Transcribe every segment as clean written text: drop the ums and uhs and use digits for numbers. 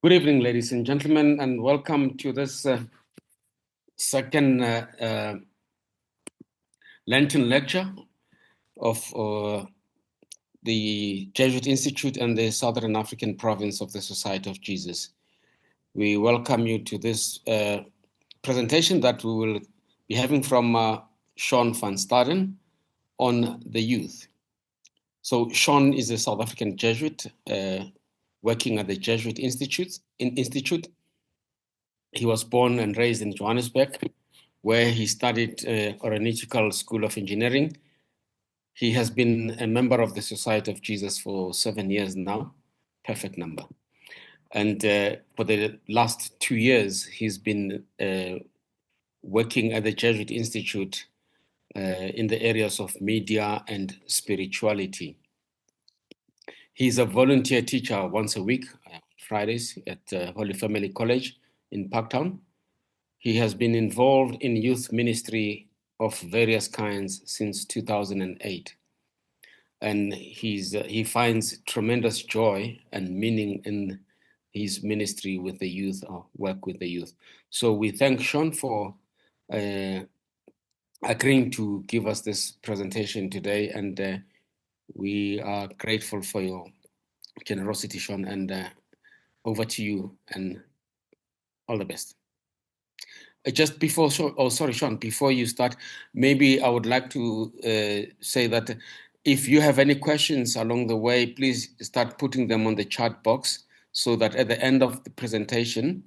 Good evening, ladies and gentlemen, and welcome to this second Lenten lecture of the Jesuit Institute and the Southern African province of the Society of Jesus. We welcome you to this presentation that we will be having from Sean van Staden on the youth. So Sean is a South African Jesuit working at the Jesuit Institute. He was born and raised in Johannesburg, where he studied Aeronautical School of Engineering. He has been a member of the Society of Jesus for 7 years now, perfect number. And for the last 2 years, he's been working at the Jesuit Institute in the areas of media and spirituality. He's a volunteer teacher once a week, Fridays, at Holy Family College in Parktown. He has been involved in youth ministry of various kinds since 2008. And he finds tremendous joy and meaning in his ministry with the youth, or work with the youth. So we thank Sean for agreeing to give us this presentation today, and we are grateful for your generosity, Sean, and over to you, and all the best. Just before, Sean, before you start, maybe I would like to say that if you have any questions along the way, please start putting them on the chat box so that at the end of the presentation,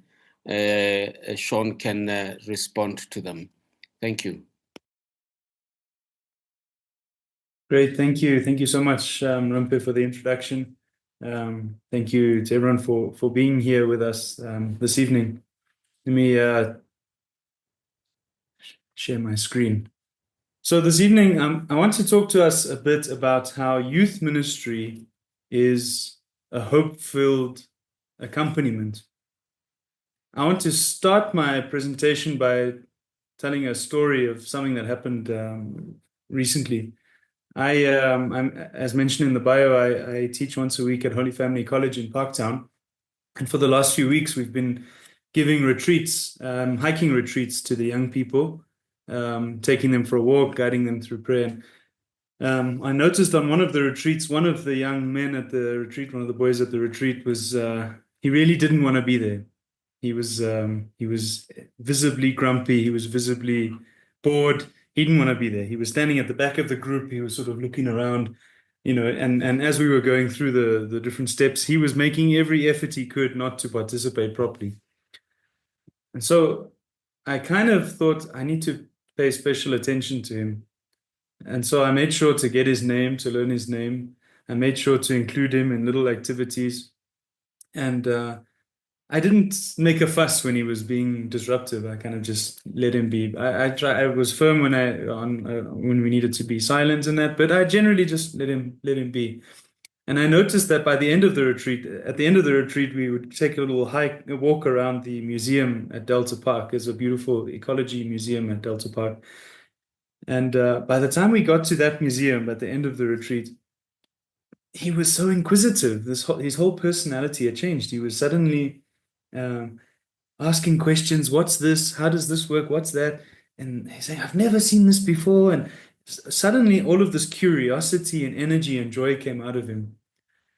Sean can respond to them. Thank you. Great, thank you. Thank you so much, Rumpe, for the introduction. Thank you to everyone for being here with us this evening. Let me share my screen. So this evening, I want to talk to us a bit about how youth ministry is a hope-filled accompaniment. I want to start my presentation by telling a story of something that happened recently. I'm, as mentioned in the bio, I teach once a week at Holy Family College in Parktown. And for the last few weeks, we've been giving retreats, hiking retreats to the young people, taking them for a walk, guiding them through prayer. I noticed on one of the retreats, one of the young men at the retreat, one of the boys at the retreat was, he really didn't want to be there. He was visibly grumpy. He was visibly bored. He didn't want to be there. He was standing at the back of the group. He was sort of looking around, and as we were going through the different steps, he was making every effort he could not to participate properly. And so I kind of thought I need to pay special attention to him. And so I made sure to get his name, to learn his name. I made sure to include him in little activities. And I didn't make a fuss when he was being disruptive. I kind of just let him be. I was firm when we needed to be silent and that, but I generally just let him be. And I noticed that by the end of the retreat, we would take a little walk around the museum at Delta Park. There's a beautiful ecology museum at Delta Park. And by the time we got to that museum at the end of the retreat, he was so inquisitive. His whole personality had changed. He was suddenly asking questions. What's this? How does this work? What's that? And he's saying, I've never seen this before. And suddenly all of this curiosity and energy and joy came out of him.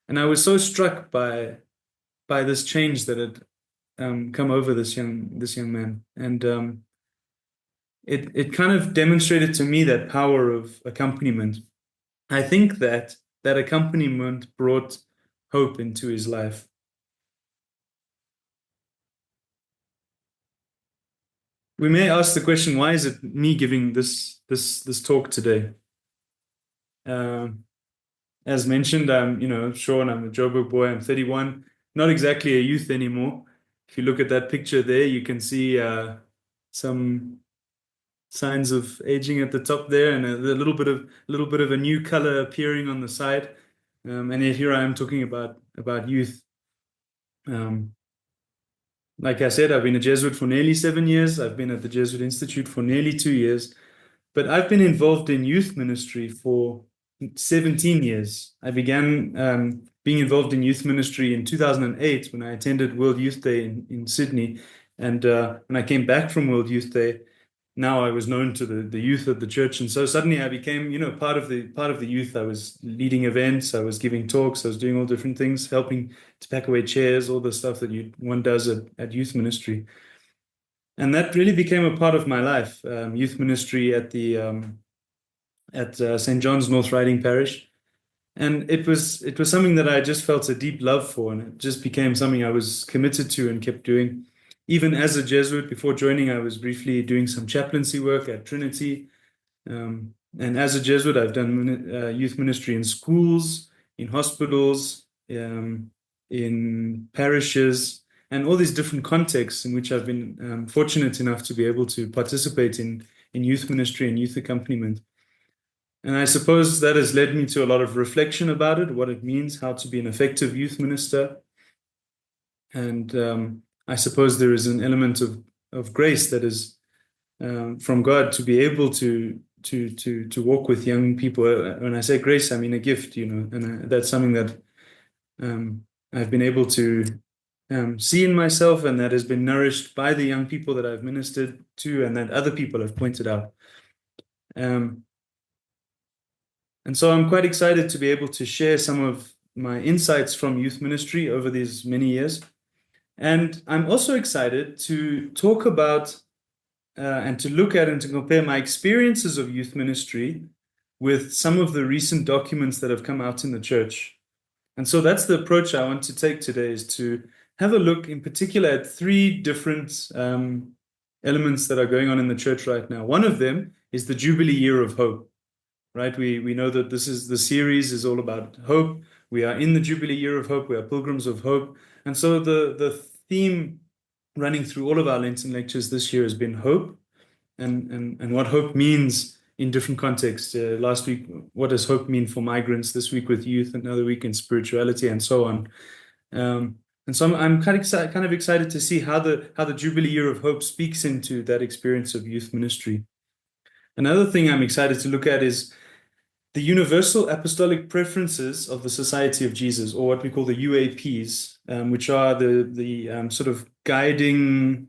And I was so struck by this change that had come over this young man. And it kind of demonstrated to me that power of accompaniment. I think that accompaniment brought hope into his life. We may ask the question, why is it me giving this talk today? As mentioned, I'm Sean, I'm a Joburg boy, I'm 31, not exactly a youth anymore. If you look at that picture there, you can see some signs of aging at the top there, and a little bit of a new color appearing on the side. And yet here I am talking about youth. Like I said, I've been a Jesuit for nearly 7 years. I've been at the Jesuit Institute for nearly 2 years. But I've been involved in youth ministry for 17 years. I began being involved in youth ministry in 2008 when I attended World Youth Day in Sydney. And when I came back from World Youth Day, now I was known to the youth of the church. And so suddenly I became, part of the youth. I was leading events, I was giving talks, I was doing all different things, helping to pack away chairs, all the stuff that one does at youth ministry. And that really became a part of my life, youth ministry at St. John's North Riding Parish. And it was something that I just felt a deep love for, and it just became something I was committed to and kept doing. Even as a Jesuit, before joining, I was briefly doing some chaplaincy work at Trinity. And as a Jesuit, I've done youth ministry in schools, in hospitals, in parishes, and all these different contexts in which I've been fortunate enough to be able to participate in youth ministry and youth accompaniment. And I suppose that has led me to a lot of reflection about it, what it means, how to be an effective youth minister. And I suppose there is an element of grace that is from God to be able to walk with young people. When I say grace, I mean a gift, and that's something that I've been able to see in myself, and that has been nourished by the young people that I've ministered to and that other people have pointed out. And so I'm quite excited to be able to share some of my insights from youth ministry over these many years. And I'm also excited to talk about and to look at and to compare my experiences of youth ministry with some of the recent documents that have come out in the church. And so that's the approach I want to take today, is to have a look in particular at three different elements that are going on in the church right now. One of them is the Jubilee Year of Hope. Right, we know that the series is all about hope. We are in the Jubilee Year of Hope. We are pilgrims of hope. And so the theme running through all of our Lenten lectures this year has been hope, and what hope means in different contexts. Last week, what does hope mean for migrants? This week with youth, another week in spirituality, and so on. And so I'm kind of excited to see how the Jubilee Year of Hope speaks into that experience of youth ministry. Another thing I'm excited to look at is the universal apostolic preferences of the Society of Jesus, or what we call the UAPs, which are the sort of guiding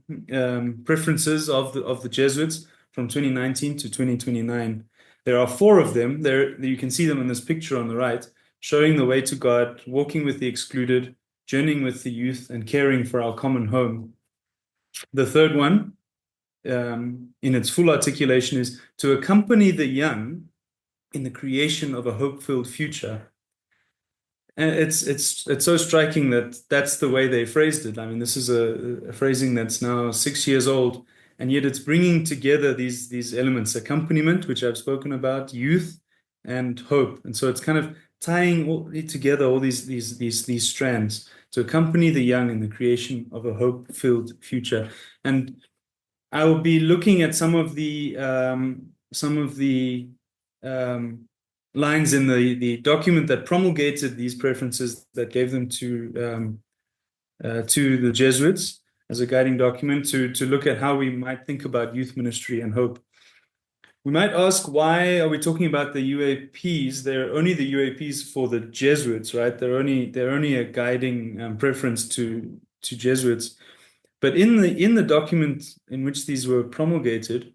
preferences of the Jesuits from 2019 to 2029. There are 4 of them. You can see them in this picture on the right, showing the way to God, walking with the excluded, journeying with the youth, and caring for our common home. The third one, in its full articulation, is to accompany the young in the creation of a hope-filled future. And it's so striking that that's the way they phrased it. I mean, this is a phrasing that's now 6 years old, and yet it's bringing together these elements: accompaniment, which I've spoken about, youth, and hope. And so it's kind of tying together all these strands to accompany the young in the creation of a hope-filled future. And I will be looking at some of the lines in the document that promulgated these preferences, that gave them to the Jesuits as a guiding document, to look at how we might think about youth ministry and hope. We might ask, why are we talking about the UAPs? They're only the UAPs for the Jesuits, right? They're only a guiding preference to Jesuits. But in the document in which these were promulgated,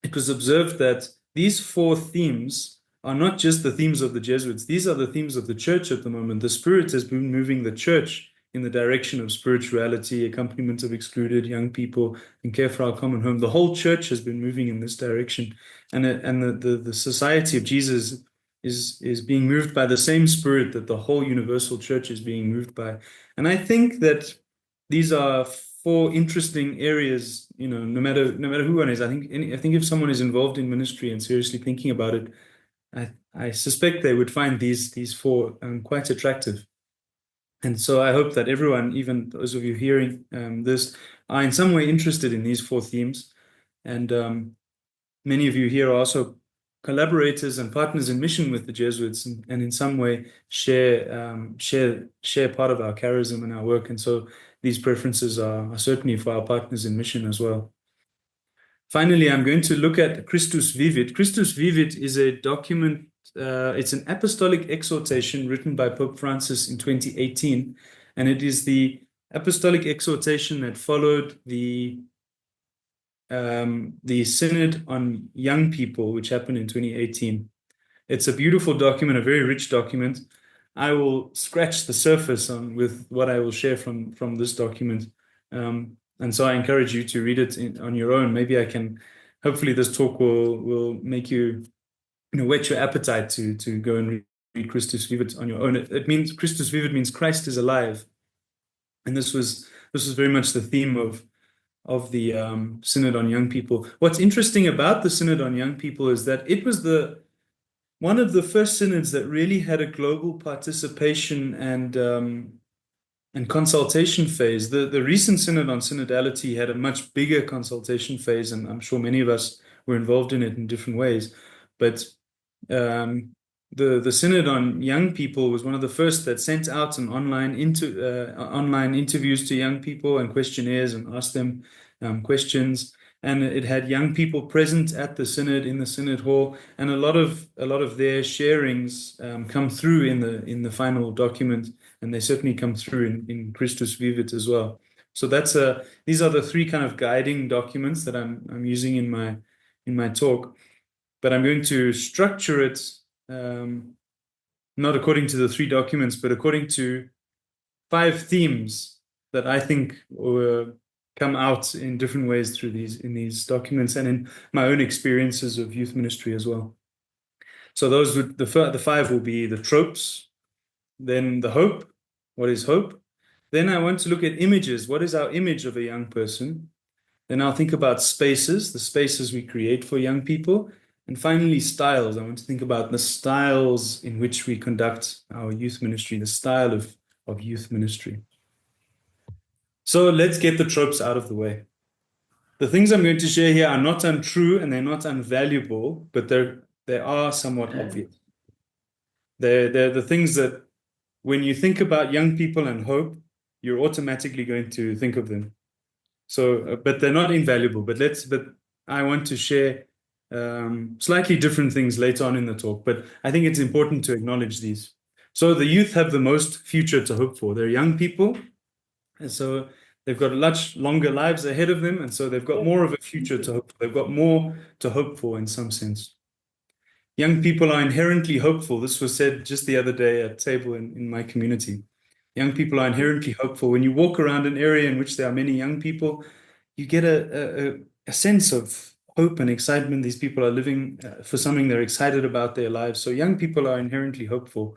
it was observed that these 4 themes are not just the themes of the Jesuits. These are the themes of the church at the moment. The Spirit has been moving the church in the direction of spirituality, accompaniment of excluded young people, and care for our common home. The whole church has been moving in this direction. And the Society of Jesus is being moved by the same Spirit that the whole universal church is being moved by. And I think that these are 4 interesting areas, no matter who one is. I think if someone is involved in ministry and seriously thinking about it, I suspect they would find these 4 quite attractive. And so I hope that everyone, even those of you hearing this, are in some way interested in these 4 themes. And many of you here are also collaborators and partners in mission with the Jesuits, and in some way share part of our charism and our work. And so these preferences are certainly for our partners in mission as well. Finally, I'm going to look at Christus Vivit. Christus Vivit is a document it's an apostolic exhortation written by Pope Francis in 2018, and it is the apostolic exhortation that followed the Synod on Young People, which happened in 2018. It's a beautiful document, a very rich document. I will scratch the surface with what I will share from this document. And so I encourage you to read it on your own. Maybe hopefully this talk will make you, whet your appetite to go and read Christus Vivit on your own. It means Christus Vivit means Christ is alive. And this was very much the theme of the Synod on Young People. What's interesting about the Synod on Young People is that it was one of the first synods that really had a global participation and consultation phase. The recent Synod on Synodality had a much bigger consultation phase, and I'm sure many of us were involved in it in different ways. But the Synod on Young People was one of the first that sent out an online interviews to young people and questionnaires and asked them questions. And it had young people present at the synod in the synod hall, and a lot of their sharings come through in the final document, and they certainly come through in Christus Vivit as well. So these are the three kind of guiding documents that I'm using in my talk, but I'm going to structure it not according to the three documents, but according to 5 themes that I think come out in different ways in these documents and in my own experiences of youth ministry as well. So the 5 will be the tropes, then the hope. What is hope? Then I want to look at images. What is our image of a young person? Then I'll think about spaces, the spaces we create for young people. And finally, styles. I want to think about the styles in which we conduct our youth ministry, the style of youth ministry. So let's get the tropes out of the way. The things I'm going to share here are not untrue and they're not unvaluable, but they are somewhat obvious. They're the things that when you think about young people and hope, you're automatically going to think of them. So, but they're not invaluable. But I want to share slightly different things later on in the talk. But I think it's important to acknowledge these. So the youth have the most future to hope for. They're young people, and so they've got much longer lives ahead of them, and so they've got more of a future to hope for. They've got more to hope for in some sense. Young people are inherently hopeful. This was said just the other day at table in my community. Young people are inherently hopeful. When you walk around an area in which there are many young people, you get a sense of hope and excitement. These people are living for something they're excited about their lives. So young people are inherently hopeful.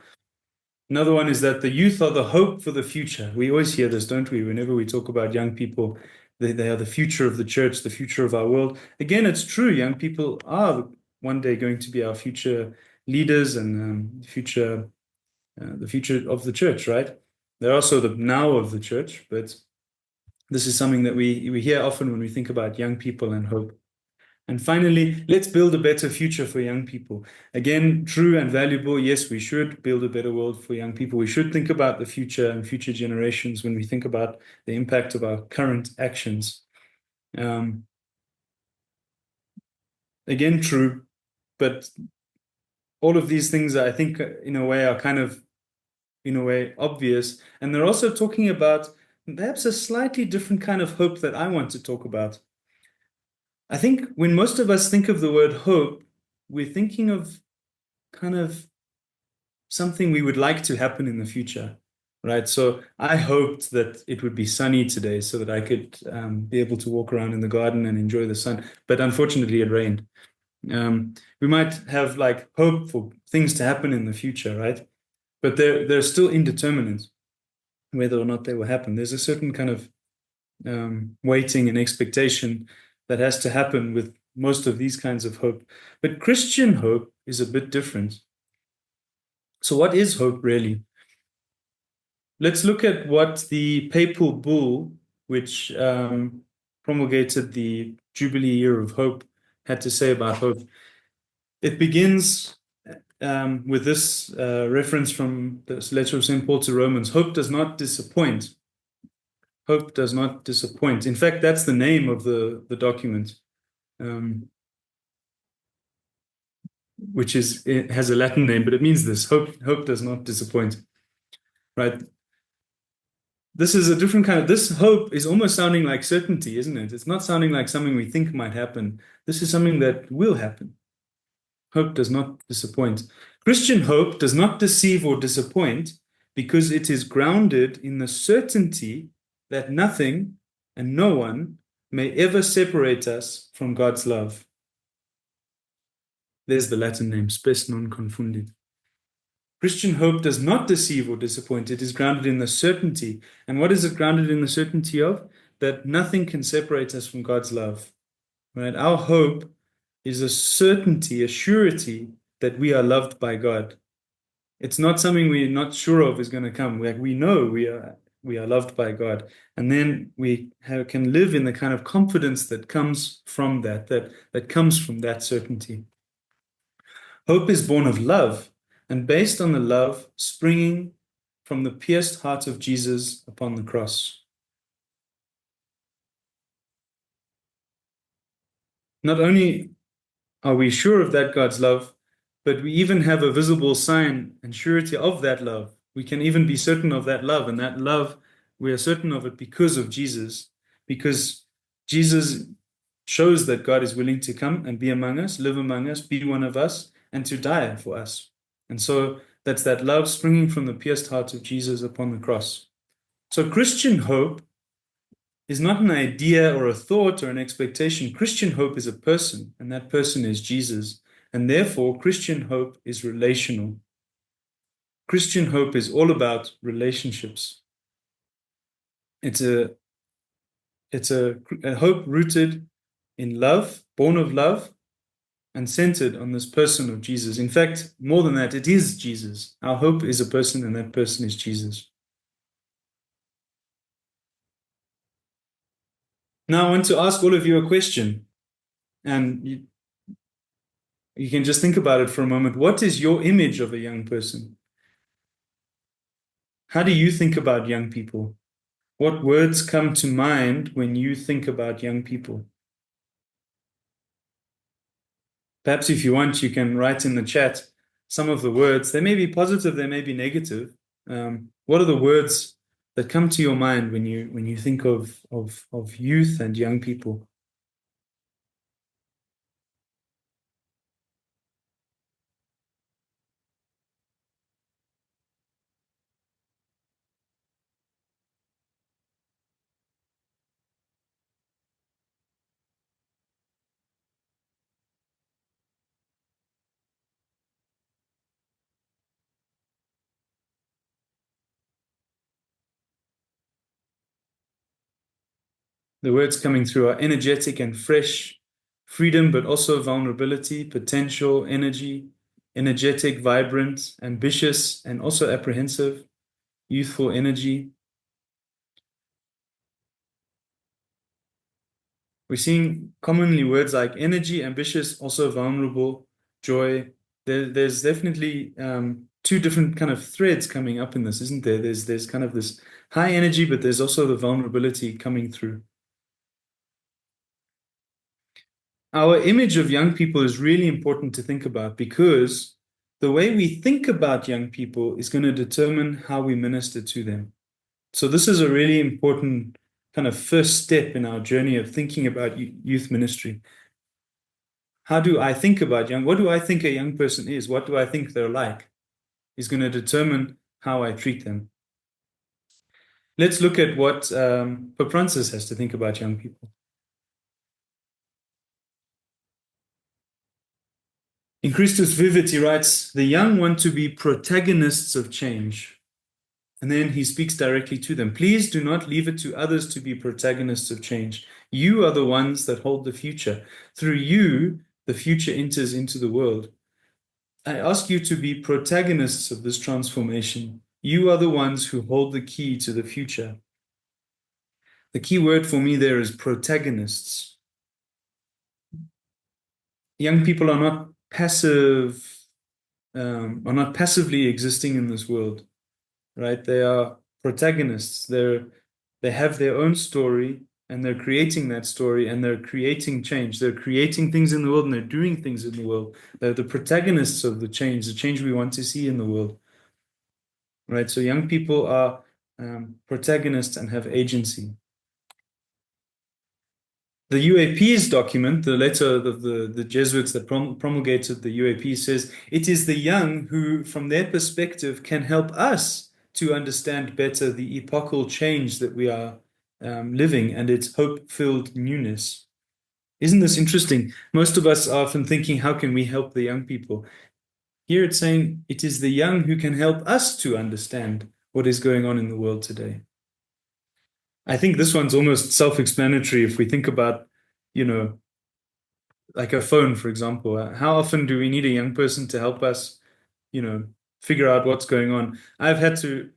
Another one is that the youth are the hope for the future. We always hear this, don't we? Whenever we talk about young people, they are the future of the church, the future of our world. Again, it's true. Young people are one day going to be our future leaders and the future of the church, right? They're also the now of the church, but this is something that we hear often when we think about young people and hope. And finally, let's build a better future for young people. Again, true and valuable. Yes, we should build a better world for young people. We should think about the future and future generations when we think about the impact of our current actions. Again, true, but all of these things, I think, in a way, are kind of, in a way, obvious. And they're also talking about perhaps a slightly different kind of hope that I want to talk about. I think when most of us think of the word hope, we're thinking of kind of something we would like to happen in the future, right? So I hoped that it would be sunny today so that I could be able to walk around in the garden and enjoy the sun. But unfortunately, it rained. We might have like hope for things to happen in the future, right? But they're still indeterminate whether or not they will happen. There's a certain kind of waiting and expectation that has to happen with most of these kinds of hope. But Christian hope is a bit different. So what is hope really? Let's look at what the papal bull, which promulgated the Jubilee Year of Hope, had to say about hope. It begins with this reference from the letter of St. Paul to Romans. Hope does not disappoint. Hope does not disappoint. In fact, that's the name of the document. which it has a Latin name, but it means this: hope does not disappoint. Right? This is a different kind of, this hope is almost sounding like certainty, isn't it? It's not sounding like something we think might happen. This is something that will happen. Hope does not disappoint. Christian hope does not deceive or disappoint because it is grounded in the certainty that nothing and no one may ever separate us from God's love. There's the Latin name, spes non confundit. Christian hope does not deceive or disappoint. It is grounded in the certainty. And what is it grounded in the certainty of? That nothing can separate us from God's love. Right? Our hope is a certainty, a surety that we are loved by God. It's not something we're not sure of is going to come. We know we are loved by God. And then we can live in the kind of confidence that comes from that comes from that certainty. Hope is born of love and based on the love springing from the pierced heart of Jesus upon the cross. Not only are we sure of that God's love, but we even have a visible sign and surety of that love. We can even be certain of that love, and that love, we are certain of it because of Jesus, because Jesus shows that God is willing to come and be among us, live among us, be one of us, and to die for us. And so that's that love springing from the pierced heart of Jesus upon the cross. So Christian hope is not an idea or a thought or an expectation. Christian hope is a person, and that person is Jesus. And therefore, Christian hope is relational. Christian hope is all about relationships. It's a hope rooted in love, born of love, and centered on this person of Jesus. In fact, more than that, it is Jesus. Our hope is a person, and that person is Jesus. Now I want to ask all of you a question, and you can just think about it for a moment. What is your image of a young person? How do you think about young people? What words come to mind when you think about young people? Perhaps if you want, you can write in the chat some of the words. They may be positive, they may be negative. What are the words that come to your mind when you think of youth and young people? The words coming through are energetic and fresh, freedom, but also vulnerability, potential, energy, energetic, vibrant, ambitious, and also apprehensive, youthful energy. We're seeing commonly words like energy, ambitious, also vulnerable, joy. There's definitely two different kind of threads coming up in this, isn't there? There's kind of this high energy, but there's also the vulnerability coming through. Our image of young people is really important to think about because the way we think about young people is going to determine how we minister to them. So this is a really important kind of first step in our journey of thinking about youth ministry. How do I think about what do I think a young person is? What do I think they're like? Is going to determine how I treat them. Let's look at what Pope Francis has to think about young people. In Christus Vivit, he writes, the young want to be protagonists of change. And then he speaks directly to them. Please do not leave it to others to be protagonists of change. You are the ones that hold the future. Through you, the future enters into the world. I ask you to be protagonists of this transformation. You are the ones who hold the key to the future. The key word for me there is protagonists. Young people are not passively existing in this world, right? They are protagonists. They have their own story. and they're creating that story, and they're creating change. They're creating things in the world, and they're doing things in the world. They're the protagonists of the change we want to see in the world. Right? So young people are protagonists and have agency. The UAP's document, the letter of the Jesuits that promulgated the UAP, says it is the young who, from their perspective, can help us to understand better the epochal change that we are living and its hope-filled newness. Isn't this interesting? Most of us are often thinking, how can we help the young people? Here it's saying it is the young who can help us to understand what is going on in the world today. I think this one's almost self-explanatory if we think about, like a phone, for example. How often do we need a young person to help us, figure out what's going on? I've had to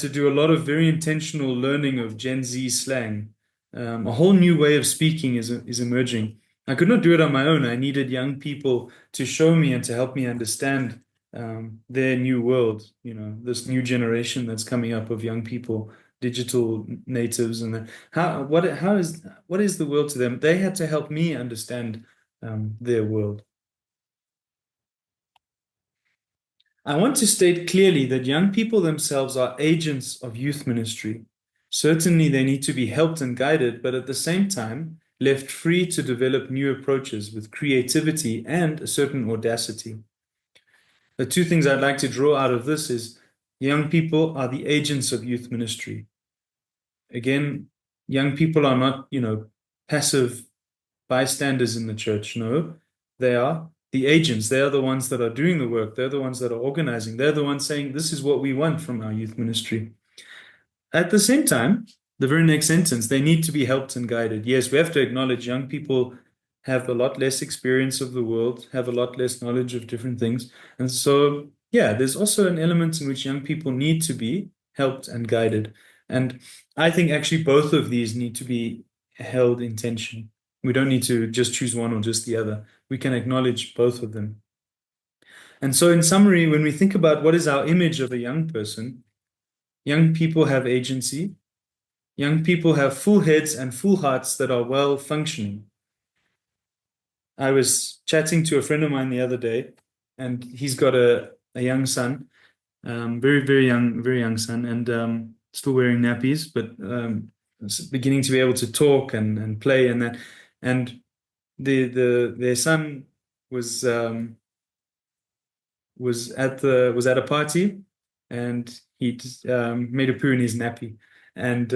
do a lot of very intentional learning of Gen Z slang. A whole new way of speaking is emerging. I could not do it on my own. I needed young people to show me and to help me understand their new world, this new generation that's coming up of young people, digital natives, and what is the world to them? They had to help me understand their world. I want to state clearly that young people themselves are agents of youth ministry. Certainly, they need to be helped and guided, but at the same time, left free to develop new approaches with creativity and a certain audacity. The two things I'd like to draw out of this is young people are the agents of youth ministry. Again, young people are not, passive bystanders in the church. No, they are the agents. They are the ones that are doing the work. They're the ones that are organizing. They're the ones saying, this is what we want from our youth ministry. At the same time, the very next sentence, they need to be helped and guided. Yes, we have to acknowledge young people have a lot less experience of the world, have a lot less knowledge of different things. And so, yeah, there's also an element in which young people need to be helped and guided. And I think actually both of these need to be held in tension. We don't need to just choose one or just the other. We can acknowledge both of them. And so, in summary, when we think about what is our image of a young person, young people have agency. Young people have full heads and full hearts that are well functioning. I was chatting to a friend of mine the other day, and he's got a young son, very, very young son, and still wearing nappies, but beginning to be able to talk and play and that. And their son was at a party, and he made a poo in his nappy, and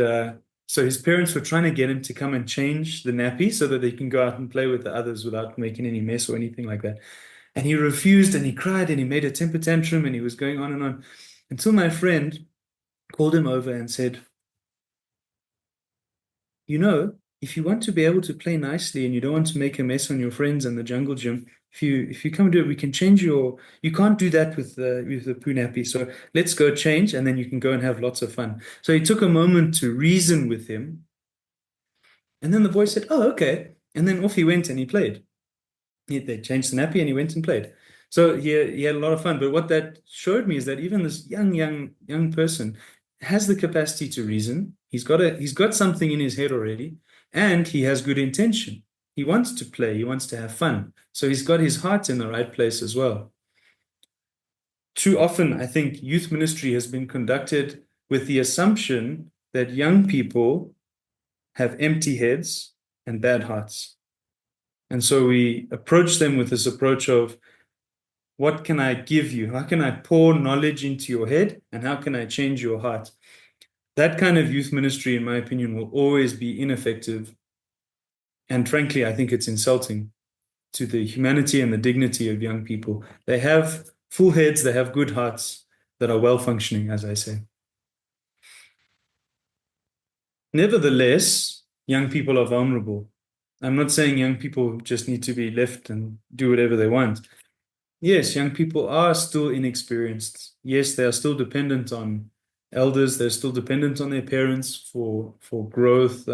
so his parents were trying to get him to come and change the nappy so that they can go out and play with the others without making any mess or anything like that. And he refused, and he cried, and he made a temper tantrum, and he was going on and on until my friend called him over and said, if you want to be able to play nicely and you don't want to make a mess on your friends in the jungle gym, if you come do it, we can change you can't do that with the poo nappy. So let's go change, and then you can go and have lots of fun. So he took a moment to reason with him. And then the boy said, oh, okay. And then off he went and he played. They changed the nappy and he went and played. So he had a lot of fun. But what that showed me is that even this young person has the capacity to reason. He's got something in his head already, and he has good intention. He wants to play. He wants to have fun. So he's got his heart in the right place as well. Too often, I think youth ministry has been conducted with the assumption that young people have empty heads and bad hearts. And so we approach them with this approach of, what can I give you? How can I pour knowledge into your head? And how can I change your heart? That kind of youth ministry, in my opinion, will always be ineffective. And frankly, I think it's insulting to the humanity and the dignity of young people. They have full heads, they have good hearts that are well functioning, as I say. Nevertheless, young people are vulnerable. I'm not saying young people just need to be left and do whatever they want. Yes, young people are still inexperienced. Yes, they are still dependent on elders. They're still dependent on their parents for growth,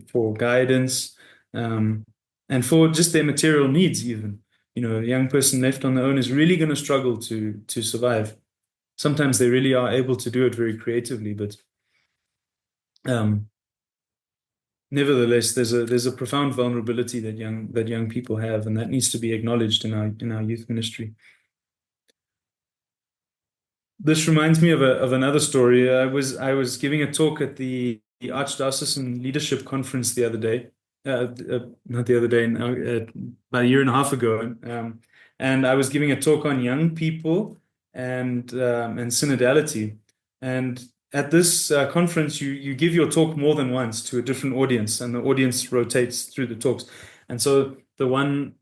for guidance, and for just their material needs even. A young person left on their own is really going to struggle to survive. Sometimes they really are able to do it very creatively, but nevertheless, there's a profound vulnerability that young people have, and that needs to be acknowledged in our youth ministry. This reminds me of another story. I was giving a talk at the Archdiocesan Leadership Conference the other day, not the other day, about a year and a half ago, and I was giving a talk on young people and synodality. And at this conference, you give your talk more than once to a different audience, and the audience rotates through the talks. And so the one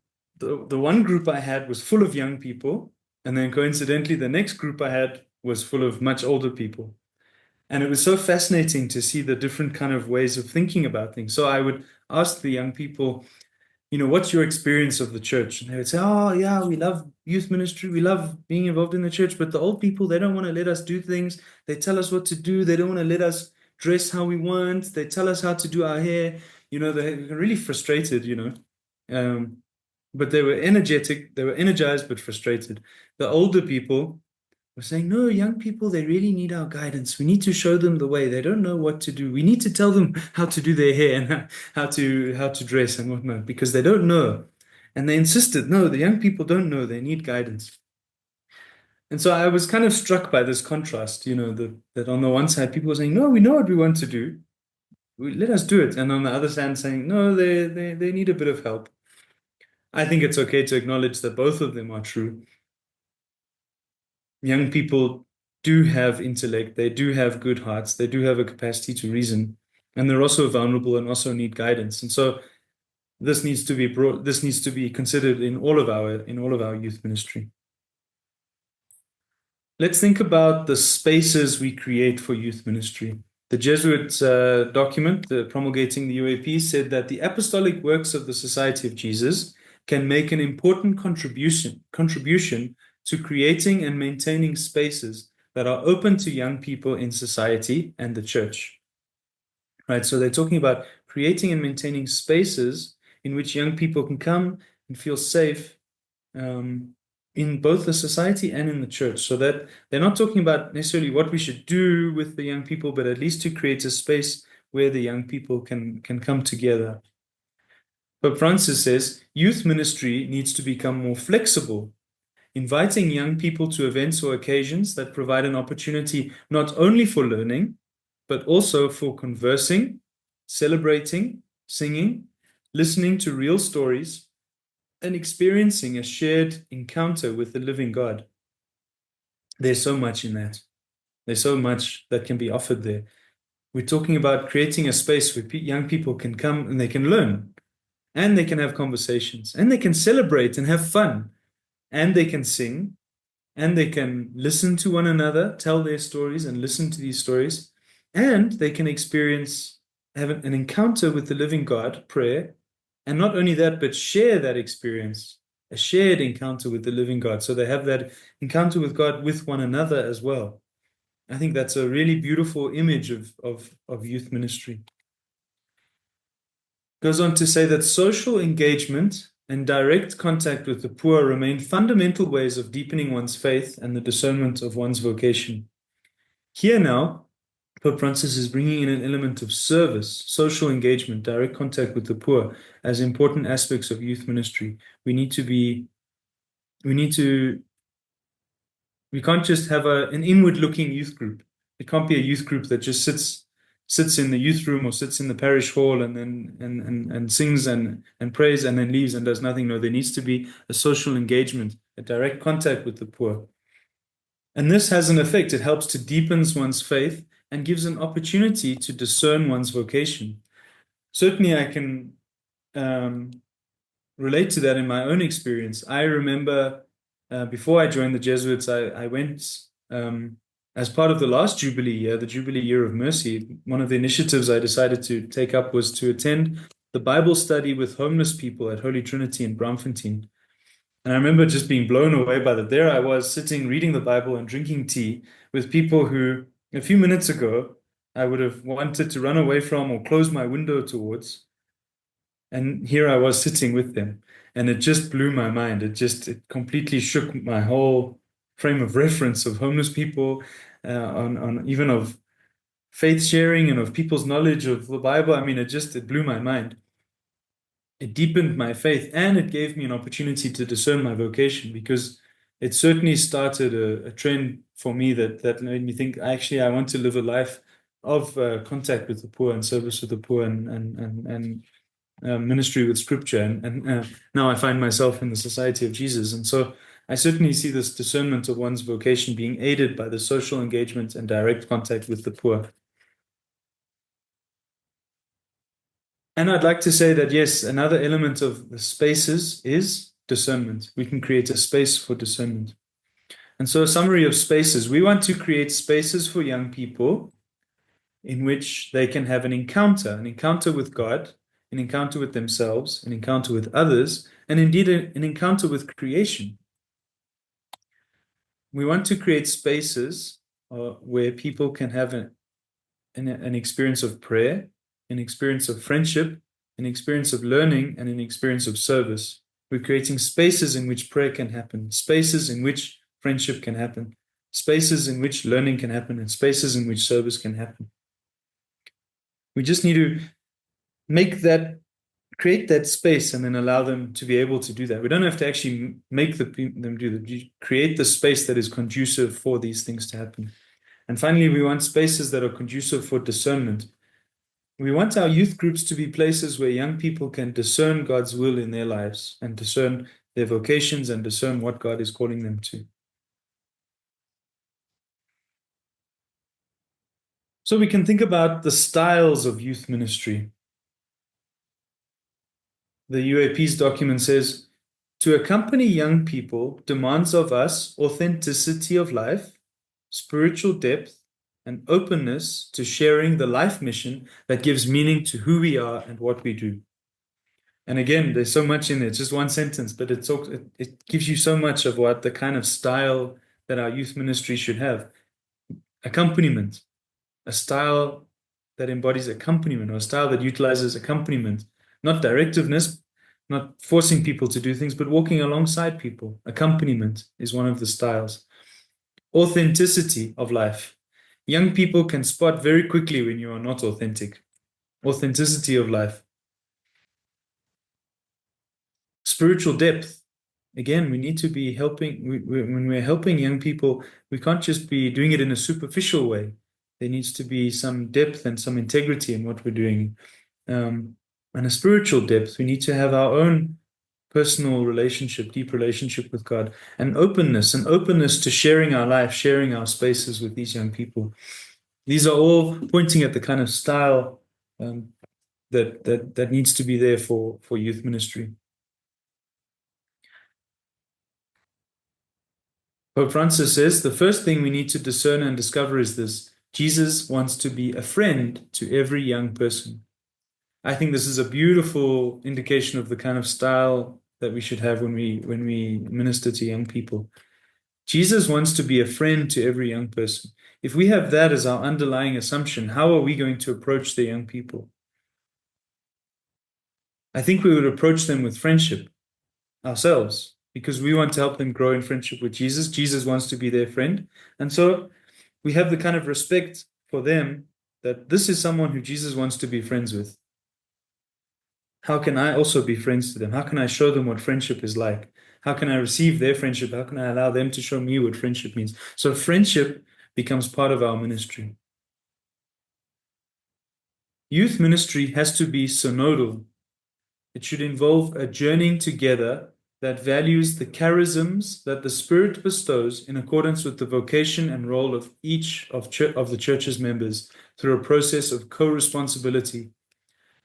group I had was full of young people, and then coincidentally, the next group I had was full of much older people. And it was so fascinating to see the different kind of ways of thinking about things. So I would ask the young people, what's your experience of the church? And they would say, oh, yeah, we love youth ministry. We love being involved in the church. But the old people, they don't want to let us do things. They tell us what to do. They don't want to let us dress how we want. They tell us how to do our hair. They're really frustrated, but they were energetic. They were energized, but frustrated. The older people were saying, no, young people, they really need our guidance. We need to show them the way. They don't know what to do. We need to tell them how to do their hair and how to dress and whatnot, because they don't know. And they insisted, no, the young people don't know. They need guidance. And so I was kind of struck by this contrast, that on the one side, people were saying, no, we know what we want to do. Let us do it. And on the other side, saying, no, they need a bit of help. I think it's okay to acknowledge that both of them are true. Young people do have intellect, they do have good hearts, they do have a capacity to reason, and they're also vulnerable and also need guidance. And so this needs to be considered in all of our youth ministry. Let's think about the spaces we create for youth ministry. The Jesuit document, promulgating the UAP, said that the apostolic works of the Society of Jesus can make an important contribution to creating and maintaining spaces that are open to young people in society and the church. Right? So they're talking about creating and maintaining spaces in which young people can come and feel safe in both the society and in the church. So that they're not talking about necessarily what we should do with the young people, but at least to create a space where the young people can come together. Pope Francis says youth ministry needs to become more flexible, inviting young people to events or occasions that provide an opportunity not only for learning, but also for conversing, celebrating, singing, listening to real stories, and experiencing a shared encounter with the living God. There's so much in that. There's so much that can be offered there. We're talking about creating a space where young people can come and they can learn, and they can have conversations, and they can celebrate and have fun, and they can sing, and they can listen to one another, tell their stories and listen to these stories, and they can have an encounter with the living God, prayer, and not only that, but share that experience, a shared encounter with the living God. So they have that encounter with God with one another as well. I think that's a really beautiful image of youth ministry. Goes on to say that social engagement and direct contact with the poor remain fundamental ways of deepening one's faith and the discernment of one's vocation. Here now, Pope Francis is bringing in an element of service, social engagement, direct contact with the poor as important aspects of youth ministry. We can't just have an inward-looking youth group. It can't be a youth group that just sits in the youth room or sits in the parish hall and then and sings and prays and then leaves and does nothing. No, there needs to be a social engagement, a direct contact with the poor. And this has an effect. It helps to deepen one's faith and gives an opportunity to discern one's vocation. Certainly, I can relate to that in my own experience. I remember before I joined the Jesuits, I went as part of the last Jubilee year, the Jubilee Year of Mercy. One of the initiatives I decided to take up was to attend the Bible study with homeless people at Holy Trinity in Braamfontein. And I remember just being blown away by that. There I was sitting, reading the Bible and drinking tea with people who, a few minutes ago, I would have wanted to run away from or close my window towards. And here I was sitting with them. And it just blew my mind. It completely shook my whole frame of reference of homeless people, on even of faith sharing and of people's knowledge of the Bible. I mean, it blew my mind. It deepened my faith, and it gave me an opportunity to discern my vocation, because it certainly started a trend for me that made me think, actually, I want to live a life of contact with the poor and service with the poor and ministry with scripture. And now I find myself in the Society of Jesus. And so I certainly see this discernment of one's vocation being aided by the social engagement and direct contact with the poor. And I'd like to say that, yes, another element of the spaces is discernment. We can create a space for discernment. And so, a summary of spaces: we want to create spaces for young people in which they can have an encounter with God, an encounter with themselves, an encounter with others, and indeed an encounter with creation. We want to create spaces where people can have an experience of prayer, an experience of friendship, an experience of learning, and an experience of service. We're creating spaces in which prayer can happen, spaces in which friendship can happen, spaces in which learning can happen, and spaces in which service can happen. We just need to create that space and then allow them to be able to do that. We don't have to actually make them do that. You create the space that is conducive for these things to happen. And finally, we want spaces that are conducive for discernment. We want our youth groups to be places where young people can discern God's will in their lives and discern their vocations and discern what God is calling them to. So we can think about the styles of youth ministry. The UAP's document says, to accompany young people demands of us authenticity of life, spiritual depth, and openness to sharing the life mission that gives meaning to who we are and what we do. And again, there's so much in it. It's just one sentence, but it gives you so much of what the kind of style that our youth ministry should have. Accompaniment, a style that embodies accompaniment, or a style that utilizes accompaniment, not directiveness, not forcing people to do things, but walking alongside people. Accompaniment is one of the styles. Authenticity of life. Young people can spot very quickly when you are not authentic. Authenticity of life. Spiritual depth. Again, we need to be helping. When we're helping young people, we can't just be doing it in a superficial way. There needs to be some depth and some integrity in what we're doing. And a spiritual depth. We need to have our own personal relationship, deep relationship with God, and openness to sharing our life, sharing our spaces with these young people. These are all pointing at the kind of style that needs to be there for youth ministry. Pope Francis says, the first thing we need to discern and discover is this: Jesus wants to be a friend to every young person. I think this is a beautiful indication of the kind of style that we should have when we minister to young people. Jesus wants to be a friend to every young person. If we have that as our underlying assumption, how are we going to approach the young people? I think we would approach them with friendship ourselves, because we want to help them grow in friendship with Jesus. Jesus wants to be their friend. And so we have the kind of respect for them that this is someone who Jesus wants to be friends with. How can I also be friends to them? How can I show them what friendship is like? How can I receive their friendship? How can I allow them to show me what friendship means? So friendship becomes part of our ministry. Youth ministry has to be synodal. It should involve a journeying together that values the charisms that the Spirit bestows in accordance with the vocation and role of each of the church's members through a process of co-responsibility.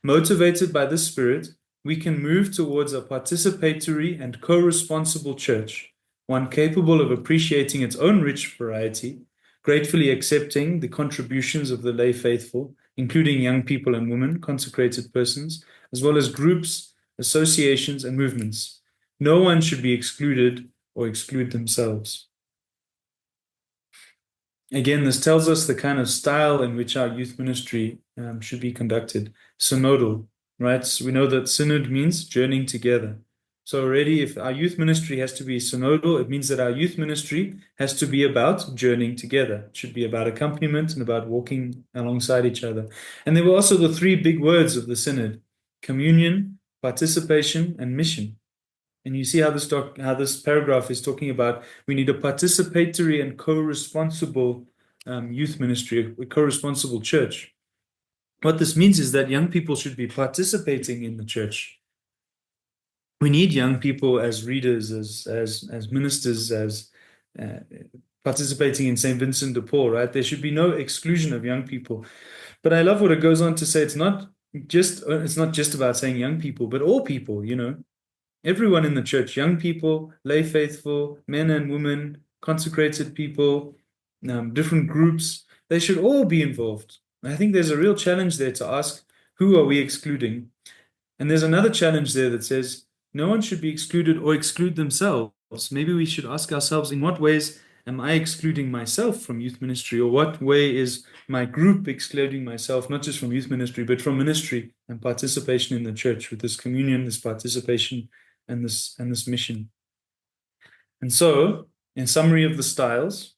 Motivated by the Spirit, we can move towards a participatory and co-responsible church, one capable of appreciating its own rich variety, gratefully accepting the contributions of the lay faithful, including young people and women, consecrated persons, as well as groups, associations, and movements. No one should be excluded or exclude themselves. Again, this tells us the kind of style in which our youth ministry should be conducted. Synodal, right? So we know that synod means journeying together. So already, if our youth ministry has to be synodal, it means that our youth ministry has to be about journeying together. It should be about accompaniment and about walking alongside each other. And there were also the three big words of the synod: communion, participation, and mission. And you see how this paragraph is talking about we need a participatory and co-responsible youth ministry, a co-responsible church. What this means is that young people should be participating in the church. We need young people as readers, as ministers, as participating in St. Vincent de Paul, right? There should be no exclusion of young people. But I love what it goes on to say. It's not just about saying young people, but all people, everyone in the church, young people, lay faithful, men and women, consecrated people, different groups, they should all be involved. I think there's a real challenge there to ask, who are we excluding? And there's another challenge there that says, no one should be excluded or exclude themselves. Maybe we should ask ourselves, in what ways am I excluding myself from youth ministry? Or what way is my group excluding myself, not just from youth ministry, but from ministry and participation in the church with this communion, this participation, and this mission? And so, in summary of the styles,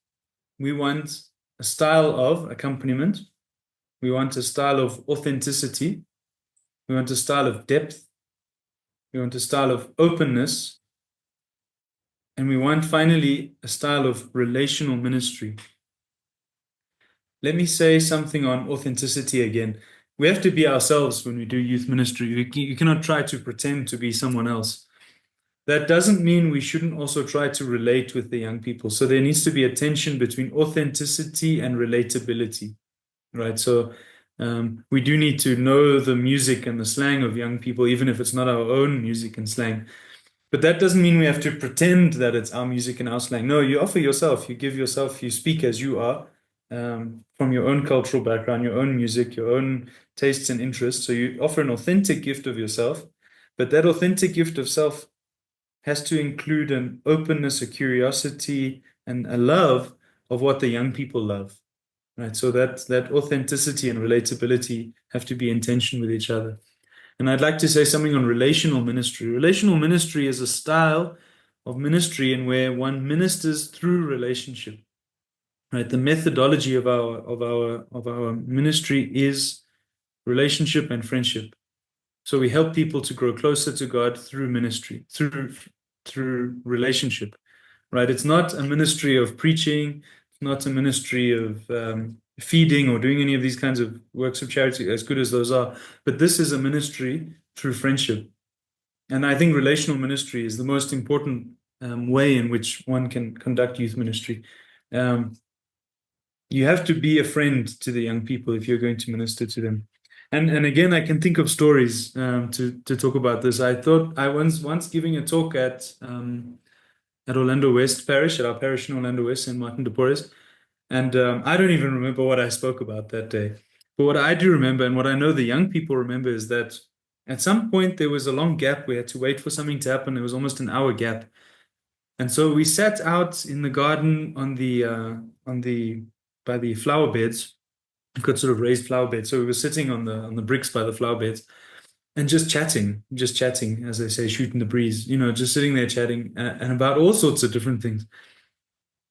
we want a style of accompaniment. We want a style of authenticity. We want a style of depth. We want a style of openness. And we want, finally, a style of relational ministry. Let me say something on authenticity again. We have to be ourselves when we do youth ministry. You cannot try to pretend to be someone else. That doesn't mean we shouldn't also try to relate with the young people. So there needs to be a tension between authenticity and relatability, right? So we do need to know the music and the slang of young people, even if it's not our own music and slang. But that doesn't mean we have to pretend that it's our music and our slang. No, you offer yourself, you give yourself, you speak as you are, from your own cultural background, your own music, your own tastes and interests. So you offer an authentic gift of yourself, but that authentic gift of self has to include an openness, a curiosity, and a love of what the young people love. Right, so that authenticity and relatability have to be in tension with each other. And I'd like to say something on relational ministry. Relational ministry is a style of ministry in where one ministers through relationship. Right, the methodology of our ministry is relationship and friendship. So we help people to grow closer to God through ministry, through relationship. Right, it's not a ministry of preaching. It's not a ministry of feeding or doing any of these kinds of works of charity, as good as those are. But this is a ministry through friendship. And I think relational ministry is the most important way in which one can conduct youth ministry. You have to be a friend to the young people if you're going to minister to them. And again, I can think of stories to talk about this. I thought I once giving a talk at Orlando West Parish, at our parish in Orlando West, St. Martin de Porres. And I don't even remember what I spoke about that day. But what I do remember, and what I know the young people remember, is that at some point there was a long gap. We had to wait for something to happen. It was almost an hour gap. And so we sat out in the garden by the flower beds. We've got sort of raised flower beds. So we were sitting on the bricks by the flower beds and just chatting, as they say, shooting the breeze, just sitting there chatting and about all sorts of different things.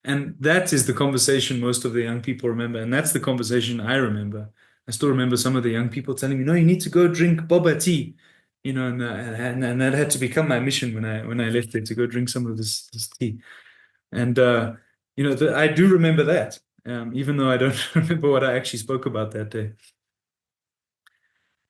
And that is the conversation most of the young people remember. And that's the conversation I remember. I still remember some of the young people telling me, no, you need to go drink boba tea, and that had to become my mission when I left there, to go drink some of this tea. And, I do remember that, even though I don't remember what I actually spoke about that day.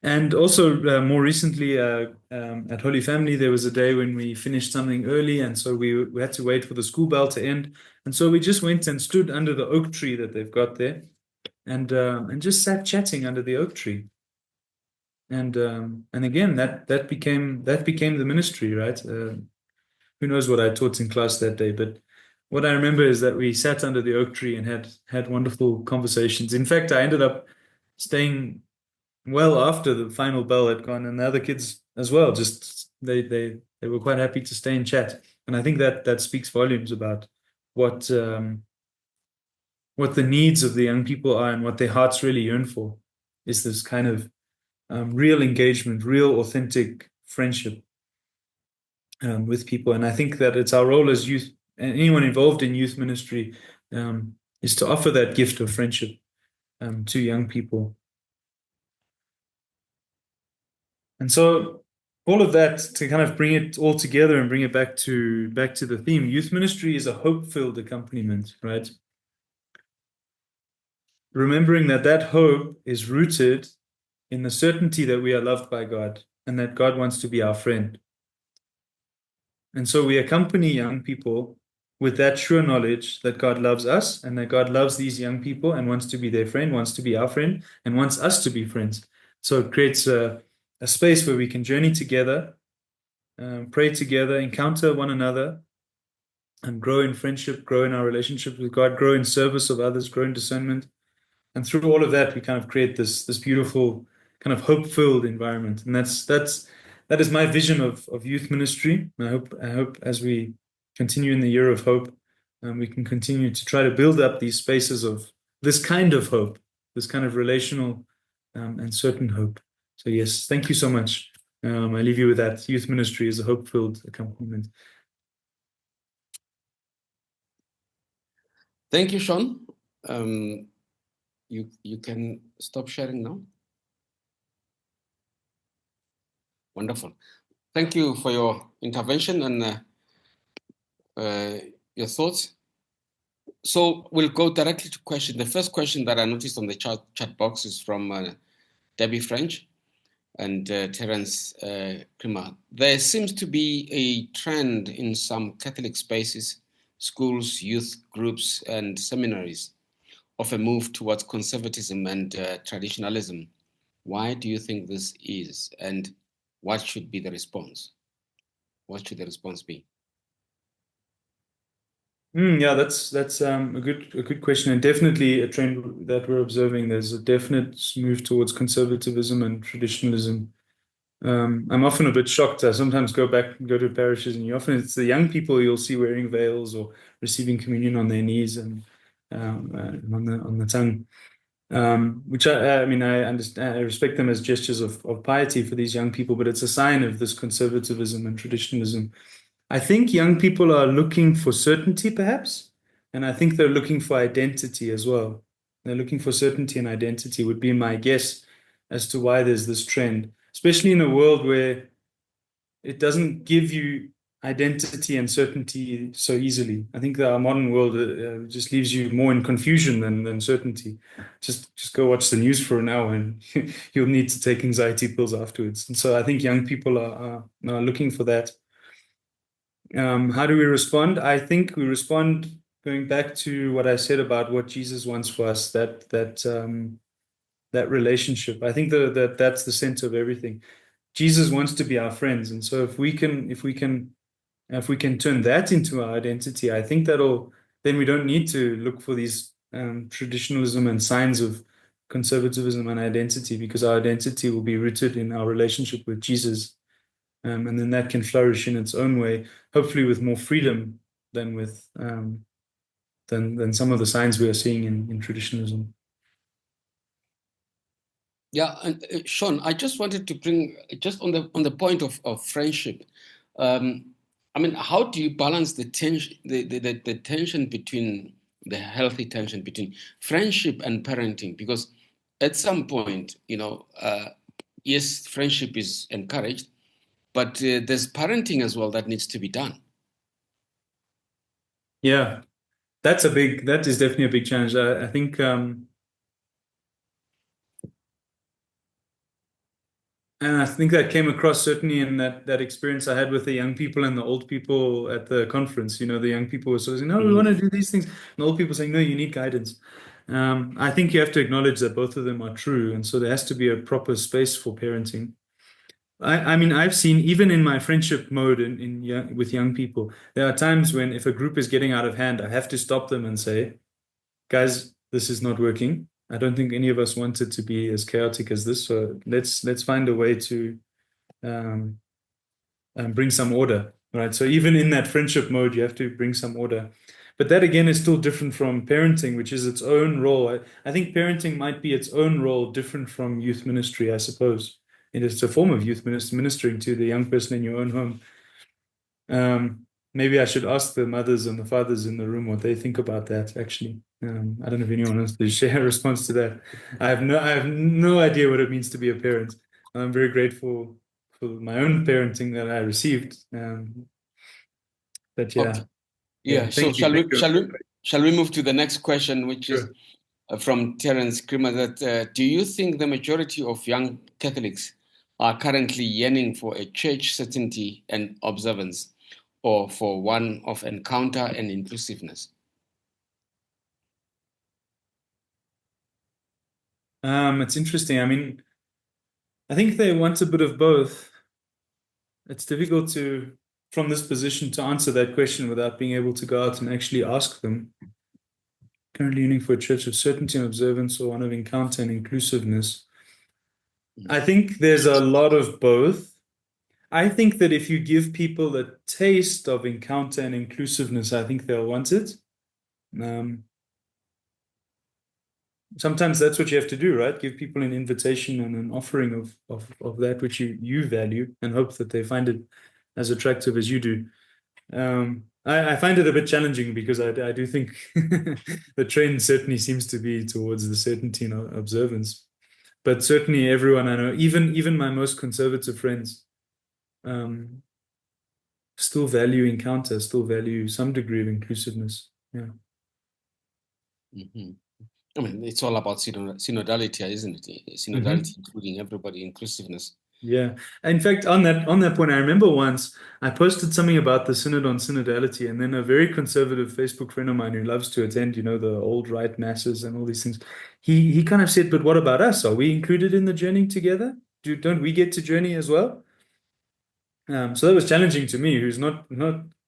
And also more recently at Holy Family, there was a day when we finished something early, and so we had to wait for the school bell to end. And so we just went and stood under the oak tree that they've got there, and just sat chatting under the oak tree. And again, that became the ministry, right? Who knows what I taught in class that day, but what I remember is that we sat under the oak tree and had wonderful conversations. In fact, I ended up staying well after the final bell had gone, and the other kids as well. Just they were quite happy to stay and chat, and I think that speaks volumes about what the needs of the young people are and what their hearts really yearn for. Is this kind of real engagement, real authentic friendship. with people. And I think that it's our role as youth and anyone involved in youth ministry is to offer that gift of friendship to young people. And so all of that to kind of bring it all together and bring it back to the theme, youth ministry is a hope-filled accompaniment, right? Remembering that hope is rooted in the certainty that we are loved by God and that God wants to be our friend. And so we accompany young people with that sure knowledge that God loves us and that God loves these young people and wants to be their friend, wants to be our friend, and wants us to be friends. So it creates a space where we can journey together, pray together, encounter one another, and grow in friendship, grow in our relationship with God, grow in service of others, grow in discernment. And through all of that, we kind of create this beautiful kind of hope-filled environment. And that is my vision of youth ministry. And I hope as we continue in the year of hope, we can continue to try to build up these spaces of this kind of hope, this kind of relational and certain hope. So yes, thank you so much. I leave you with that. Youth ministry is a hope-filled accompaniment. Thank you, Sean. You can stop sharing now. Wonderful. Thank you for your intervention and your thoughts. So we'll go directly to question. The first question that I noticed on the chat box is from Debbie French and Terence Kremer. There seems to be a trend in some Catholic spaces, schools, youth groups, and seminaries of a move towards conservatism and traditionalism. Why do you think this is, and what should be the response? What should the response be? Yeah, that's a good question, and definitely a trend that we're observing. There's a definite move towards conservatism and traditionalism. I'm often a bit shocked. I sometimes go to parishes, and it's the young people you'll see wearing veils or receiving communion on their knees and on the tongue. Which I mean, I understand, I respect them as gestures of piety for these young people, but it's a sign of this conservatism and traditionalism. I think young people are looking for certainty, perhaps, and I think they're looking for identity as well. They're looking for certainty and identity would be my guess as to why there's this trend, especially in a world where it doesn't give you identity and certainty so easily. I think that our modern world just leaves you more in confusion than certainty. Just go watch the news for an hour and you'll need to take anxiety pills afterwards. And so I think young people are looking for that. How do we respond? I think we respond going back to what I said about what Jesus wants for us, that relationship. I think that's the center of everything. Jesus wants to be our friends, and so if we can turn that into our identity, I think then we don't need to look for these traditionalism and signs of conservatism and identity, because our identity will be rooted in our relationship with Jesus. And then that can flourish in its own way, hopefully with more freedom than with than some of the signs we are seeing in traditionalism. Yeah, and Sean, I just wanted to bring just on the point of friendship. I mean, how do you balance the tension, the tension between the healthy tension between friendship and parenting? Because at some point, yes, friendship is encouraged, but there's parenting as well that needs to be done. Yeah, that is definitely a big challenge. I think and I think that came across certainly in that experience I had with the young people and the old people at the conference. The young people were sort of saying, "No, we want to do these things," and the old people saying, "No, you need guidance." I think you have to acknowledge that both of them are true, and so there has to be a proper space for parenting. I mean, I've seen even in my friendship mode with young people, there are times when if a group is getting out of hand, I have to stop them and say, "Guys, this is not working. I don't think any of us want it to be as chaotic as this. So let's find a way to bring some order." Right. So even in that friendship mode, you have to bring some order. But that again is still different from parenting, which is its own role. I think parenting might be its own role, different from youth ministry, I suppose. It is a form of youth ministering to the young person in your own home. Maybe I should ask the mothers and the fathers in the room what they think about that, actually. I don't know if anyone wants to share a response to that. I have no idea what it means to be a parent. I'm very grateful for my own parenting that I received. But yeah, Okay. Yeah. So thank you. shall we move to the next question, which is Sure. from Terence Kramer, that do you think the majority of young Catholics are currently yearning for a church certainty and observance, or for one of encounter and inclusiveness? It's interesting. I mean, I think they want a bit of both. It's difficult to, from this position, to answer that question without being able to go out and actually ask them. Currently yearning for a church of certainty and observance, or one of encounter and inclusiveness. I think there's a lot of both. I think that if you give people a taste of encounter and inclusiveness, I think they'll want it. Sometimes that's what you have to do, right? Give people an invitation and an offering of that which you value, and hope that they find it as attractive as you do. I find it a bit challenging because I do think the trend certainly seems to be towards the certainty and observance. But certainly everyone I know, even my most conservative friends, still value encounter, still value some degree of inclusiveness. Yeah. Mm-hmm. I mean, it's all about synodality, isn't it? Synodality, including everybody, inclusiveness. Yeah. In fact, on that point, I remember once I posted something about the synod on synodality, and then a very conservative Facebook friend of mine who loves to attend, the old rite masses and all these things, he kind of said, "But what about us? Are we included in the journey together? Don't we get to journey as well?" So that was challenging to me, who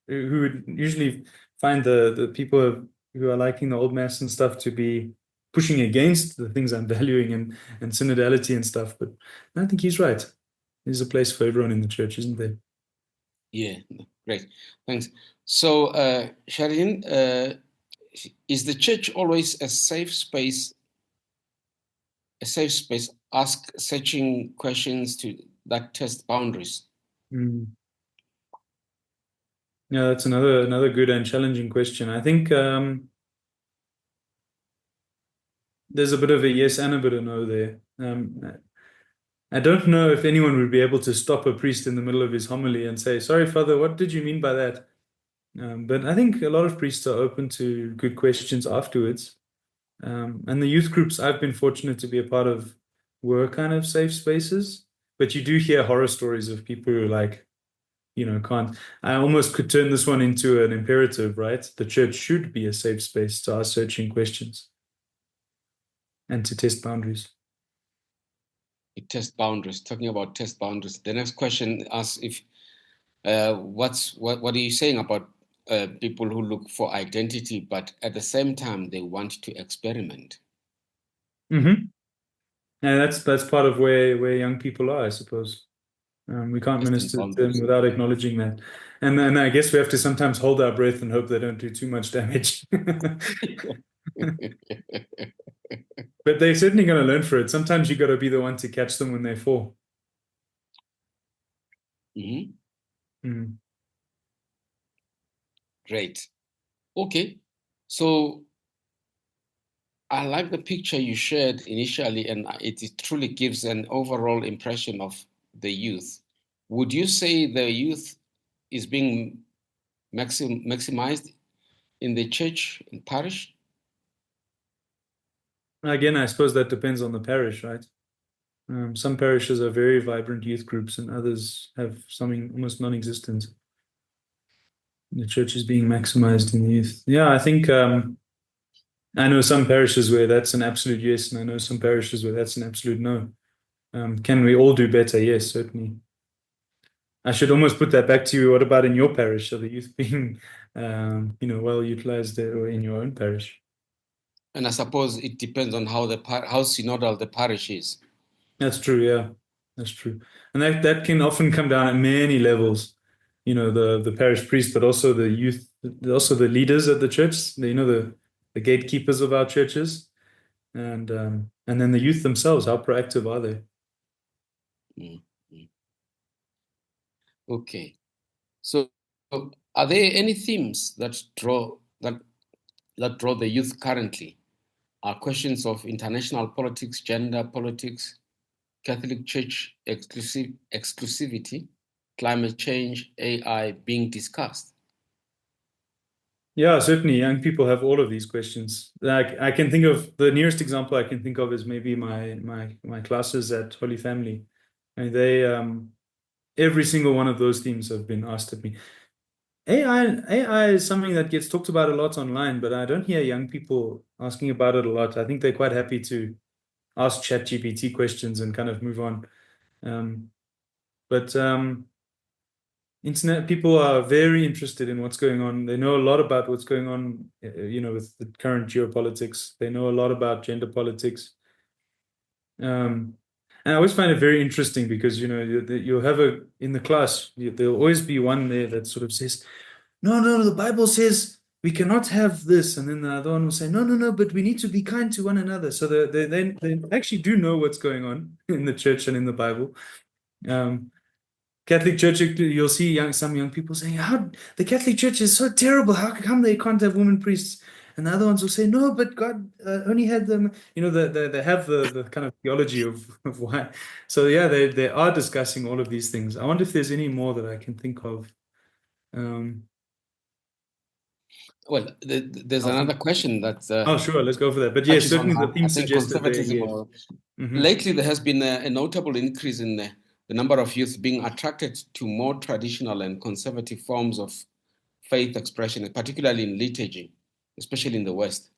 would usually find the people who are liking the old mass and stuff to be pushing against the things I'm valuing and synodality and stuff. But I think he's right. There's a place for everyone in the church, isn't there? Yeah, great. Thanks. So, Sharin, is the church always a safe space? A safe space, ask searching questions that test boundaries. Mm. Yeah, that's another good and challenging question. I think there's a bit of a yes and a bit of no there. I don't know if anyone would be able to stop a priest in the middle of his homily and say, "Sorry, Father, what did you mean by that?" But I think a lot of priests are open to good questions afterwards. And the youth groups I've been fortunate to be a part of were kind of safe spaces. But you do hear horror stories of people who can't. I almost could turn this one into an imperative, right? The church should be a safe space to ask searching questions and to test boundaries. Test boundaries. Talking about test boundaries. The next question asks if what are you saying about people who look for identity, but at the same time they want to experiment? Mm-hmm. And that's part of where young people are, I suppose. We can't Testing minister to them boundaries. without acknowledging that. And then I guess we have to sometimes hold our breath and hope they don't do too much damage. But they're certainly going to learn for it. Sometimes you got to be the one to catch them when they fall. Mm-hmm. Mm. Great. Okay. So I like the picture you shared initially, and it truly gives an overall impression of the youth. Would you say the youth is being maximized in the church and parish? Again, I suppose that depends on the parish, right? Some parishes are very vibrant youth groups, and others have something almost non-existent. The church is being maximized in the youth. Yeah, I think I know some parishes where that's an absolute yes, and I know some parishes where that's an absolute no. Can we all do better? Yes, certainly. I should almost put that back to you. What about in your parish? Are the youth being, well utilized there, or in your own parish? And I suppose it depends on how how synodal the parish is. That's true. Yeah, that's true. And that can often come down at many levels. The parish priest, but also the youth, also the leaders at the church. The gatekeepers of our churches, and then the youth themselves. How proactive are they? Mm-hmm. Okay. So So are there any themes that draw the youth currently? Are questions of international politics, gender politics, Catholic Church exclusivity, climate change, AI being discussed? Yeah, certainly. Young people have all of these questions. Like I can think of the nearest example I can think of is maybe my classes at Holy Family, and they every single one of those themes have been asked of me. AI is something that gets talked about a lot online, but I don't hear young people asking about it a lot. I think they're quite happy to ask ChatGPT questions and kind of move on. But internet people are very interested in what's going on. They know a lot about what's going on, with the current geopolitics. They know a lot about gender politics. And I always find it very interesting because, you'll have in the class, there'll always be one there that sort of says, no, no, the Bible says we cannot have this. And then the other one will say, no, no, no, but we need to be kind to one another. So they actually do know what's going on in the church and in the Bible. Catholic Church, you'll see some young people saying, "How the Catholic Church is so terrible? How come they can't have women priests?" And the other ones will say, "No, but God only had them." They have the kind of theology of why. So yeah, they are discussing all of these things. I wonder if there's any more that I can think of. Well, there's I'll another think. question that Oh, sure, let's go for that. But yes, touches on, certainly the theme I think, suggests that they conservatism. yes. Lately, there has been a notable increase in the number of youth being attracted to more traditional and conservative forms of faith expression, particularly in liturgy, especially in the West.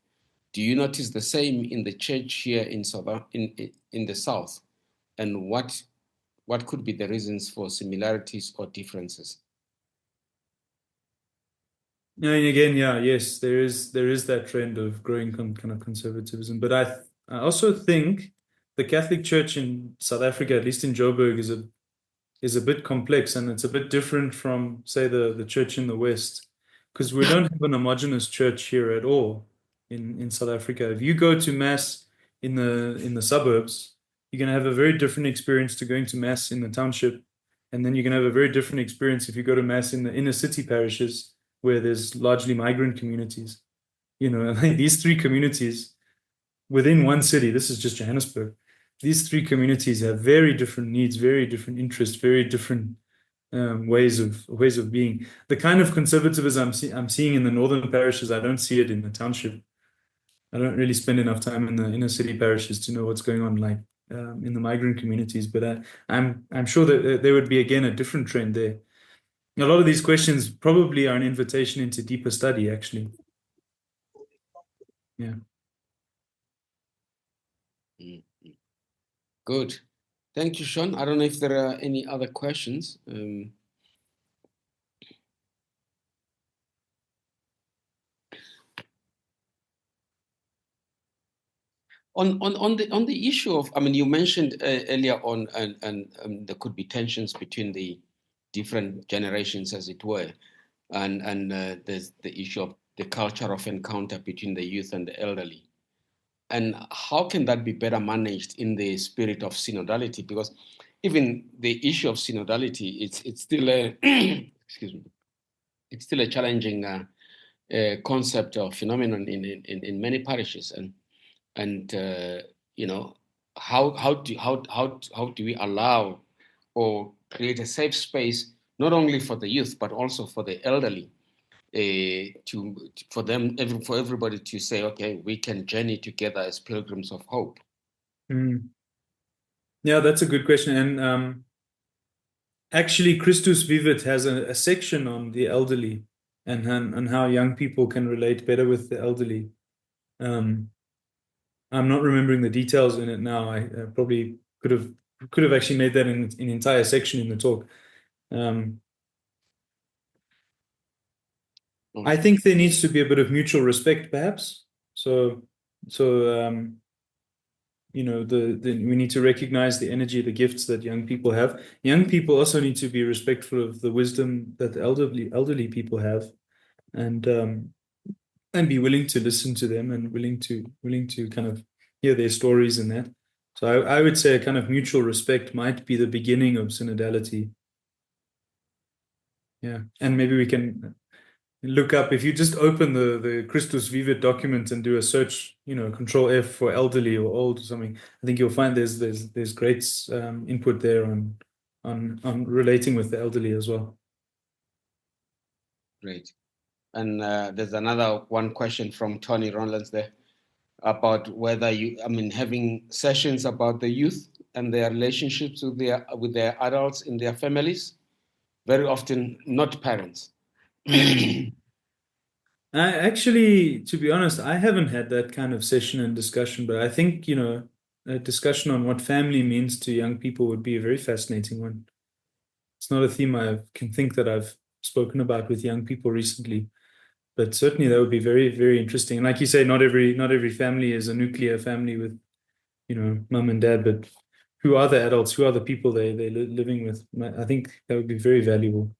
Do you notice the same in the church here in in the South? And what could be the reasons for similarities or differences? Yeah, and again, yeah, yes, there is that trend of growing kind of conservatism, but I also think the Catholic Church in South Africa, at least in Joburg, is a bit complex, and it's a bit different from, say, the church in the West, because we don't have an homogeneous church here at all in South Africa. If you go to mass in the suburbs, you're going to have a very different experience to going to mass in the township, and then you're going to have a very different experience if you go to mass in the inner city parishes where there's largely migrant communities. These three communities within one city, this is just Johannesburg, these three communities have very different needs, very different interests, very different ways of being. The kind of conservatism I'm seeing in the northern parishes, I don't see it in the township. I don't really spend enough time in the inner city parishes to know what's going on, like in the migrant communities. But I'm sure that there would be again a different trend there. A lot of these questions probably are an invitation into deeper study, actually. Yeah. Good. Thank you, Sean. I don't know if there are any other questions. On the issue of, I mean, you mentioned earlier on, and there could be tensions between the different generations, as it were, and there's the issue of the culture of encounter between the youth and the elderly, and how can that be better managed in the spirit of synodality? Because even the issue of synodality, it's still a excuse me, it's still a challenging concept or phenomenon in many parishes, and how do we allow or create a safe space not only for the youth but also for the elderly, for everybody to say, okay, we can journey together as pilgrims of hope. Yeah, that's a good question. And actually, Christus Vivit has a section on the elderly and how young people can relate better with the elderly. I'm not remembering the details in it now. I probably could have actually made that an entire section in the talk. I think there needs to be a bit of mutual respect, perhaps. So we need to recognize the energy, the gifts that young people have. Young people also need to be respectful of the wisdom that the elderly people have, and be willing to listen to them and willing to kind of hear their stories and that. So I would say a kind of mutual respect might be the beginning of synodality. Yeah, and maybe we can look up, if you just open the Christus Vivit document and do a search, Control F for elderly or old or something, I think you'll find there's great input there on relating with the elderly as well. Great. And there's another one question from Tony Ronlands there about whether having sessions about the youth and their relationships with their adults in their families, very often not parents. Actually, to be honest, I haven't had that kind of session and discussion, but I think, a discussion on what family means to young people would be a very fascinating one. It's not a theme I can think that I've spoken about with young people recently, but certainly that would be very, very interesting. And like you say, not every family is a nuclear family with, mum and dad, but who are the adults? Who are the people they're living with? I think that would be very valuable.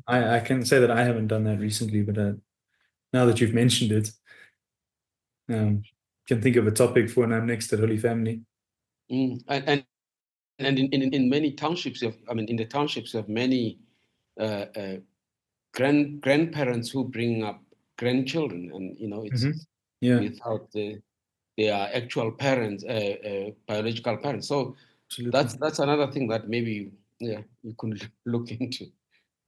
I can say that I haven't done that recently, but now that you've mentioned it, can think of a topic for when I'm next at Holy Family. And in many townships, in the townships, you have many grandparents who bring up grandchildren, and it's without their actual parents, biological parents. So absolutely, that's another thing that maybe you could look into.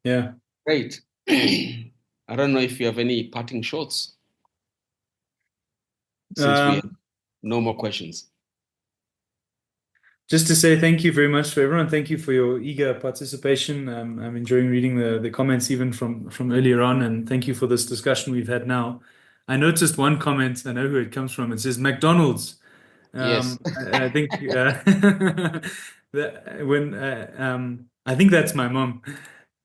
Yeah. Great. I don't know if you have any parting shots, since we have no more questions. Just to say thank you very much to everyone. Thank you for your eager participation. I'm enjoying reading the comments even from earlier on, and thank you for this discussion we've had now. I noticed one comment, I know who it comes from. It says McDonald's. Yes. I think I think that's my mom.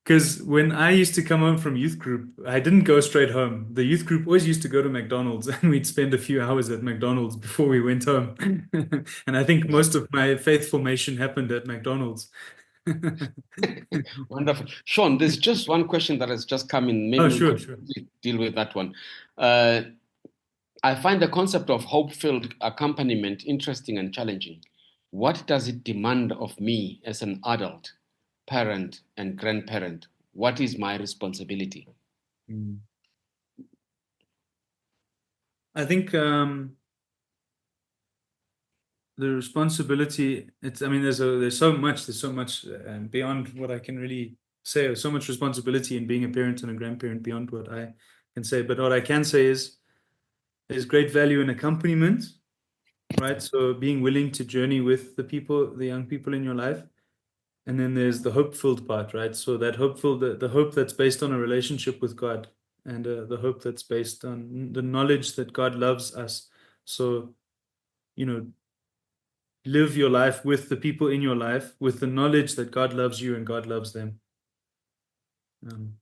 Because when I used to come home from youth group, I didn't go straight home. The youth group always used to go to McDonald's, and we'd spend a few hours at McDonald's before we went home. And I think most of my faith formation happened at McDonald's. Wonderful. Sean, there's just one question that has just come in. Maybe we could deal with that one. I find the concept of hope-filled accompaniment interesting and challenging. What does it demand of me as an adult, parent, and grandparent? What is my responsibility? I think the responsibility, there's so much beyond what I can really say. There's so much responsibility in being a parent and a grandparent beyond what I can say. But what I can say is there's great value in accompaniment, right? So being willing to journey with the young people in your life. And then there's the hope-filled part, right? So that the hope that's based on a relationship with God, and the hope that's based on the knowledge that God loves us. So, live your life with the people in your life with the knowledge that God loves you and God loves them. And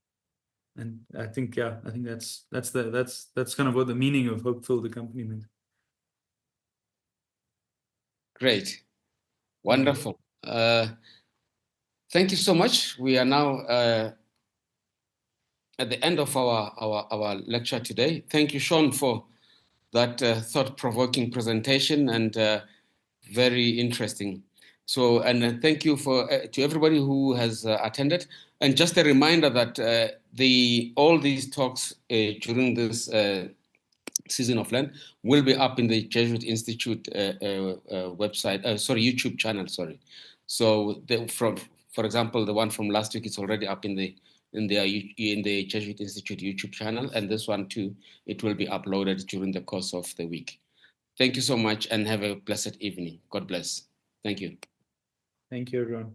I think that's kind of what the meaning of hope-filled accompaniment. Great. Wonderful. Thank you so much. We are now at the end of our lecture today. Thank you, Sean, for that thought-provoking presentation, and very interesting. So, and thank you to everybody who has attended. And just a reminder that all these talks during this season of Lent will be up in the Jesuit Institute website. YouTube channel. Sorry. So, for example, the one from last week is already up in the Jesuit Institute YouTube channel, and this one too, it will be uploaded during the course of the week. Thank you so much, and have a blessed evening. God bless. Thank you. Thank you, everyone.